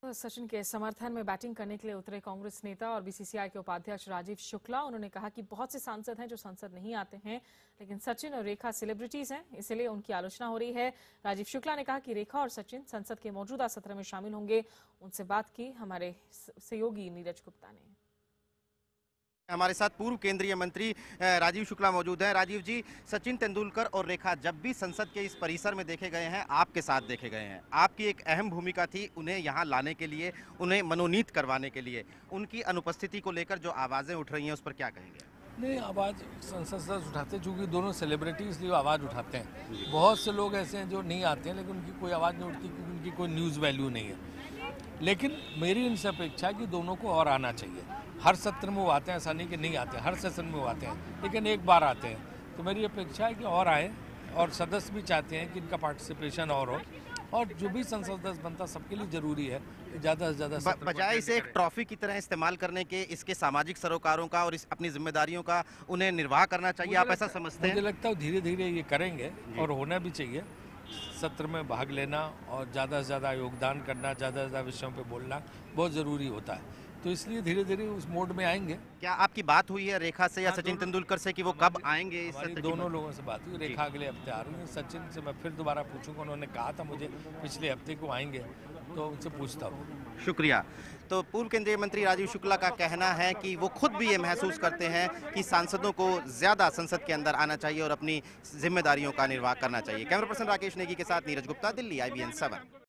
सचिन के समर्थन में बैटिंग करने के लिए उतरे कांग्रेस नेता और बीसीसीआई के उपाध्यक्ष राजीव शुक्ला। उन्होंने कहा कि बहुत से सांसद हैं जो संसद नहीं आते हैं, लेकिन सचिन और रेखा सेलिब्रिटीज हैं, इसलिए उनकी आलोचना हो रही है। राजीव शुक्ला ने कहा कि रेखा और सचिन संसद के मौजूदा सत्र में शामिल होंगे। उनसे बात की हमारे सहयोगी नीरज गुप्ता ने। हमारे साथ पूर्व केंद्रीय मंत्री राजीव शुक्ला मौजूद हैं। राजीव जी, सचिन तेंदुलकर और रेखा जब भी संसद के इस परिसर में देखे गए हैं, आपके साथ देखे गए हैं। आपकी एक अहम भूमिका थी उन्हें यहाँ लाने के लिए, उन्हें मनोनीत करवाने के लिए। उनकी अनुपस्थिति को लेकर जो आवाज़ें उठ रही हैं, उस पर क्या कहेंगे? नहीं, आवाज़ संसद सदस्य उठाते हैं, चूँकि दोनों सेलिब्रिटी इसलिए आवाज़ उठाते हैं। बहुत से लोग ऐसे हैं जो नहीं आते हैं, लेकिन उनकी कोई आवाज़ नहीं उठती क्योंकि उनकी कोई न्यूज़ वैल्यू नहीं है। लेकिन मेरी इनसे अपेक्षा है कि दोनों को और आना चाहिए। हर सत्र में वो आते हैं, ऐसा नहीं कि नहीं आते, हर सेशन में वो आते हैं, लेकिन एक बार आते हैं। तो मेरी अपेक्षा है कि और आए, और सदस्य भी चाहते हैं कि इनका पार्टिसिपेशन और हो, और जो भी संसद सदस्य बनता सबके लिए जरूरी है कि ज़्यादा से ज़्यादा बजाय इसे एक ट्रॉफी की तरह इस्तेमाल करने के, इसके सामाजिक सरोकारों का और अपनी जिम्मेदारियों का उन्हें निर्वाह करना चाहिए। आप ऐसा समझते हैं? मुझे लगता है धीरे धीरे ये करेंगे और होना भी चाहिए। सत्र में भाग लेना और ज़्यादा से ज़्यादा योगदान करना, ज़्यादा से ज़्यादा विषयों पे बोलना बहुत ज़रूरी होता है। तो इसलिए धीरे धीरे उस मोड में आएंगे। क्या आपकी बात हुई है रेखा से या सचिन तेंदुलकर से कि वो कब आएंगे? इस सत्र दोनों लोगों से बात हुई। रेखा अगले हफ्ते आ रही है, सचिन से मैं फिर दोबारा पूछूंगा। उन्होंने कहा था मुझे पिछले हफ्ते को आएंगे, तो उनसे पूछता हूँ। शुक्रिया। तो पूर्व केंद्रीय मंत्री राजीव शुक्ला का कहना है कि वो खुद भी ये महसूस करते हैं कि सांसदों को ज़्यादा संसद के अंदर आना चाहिए और अपनी जिम्मेदारियों का निर्वाह करना चाहिए। कैमरा पर्सन राकेश नेगी के साथ नीरज गुप्ता, दिल्ली, IBN 7।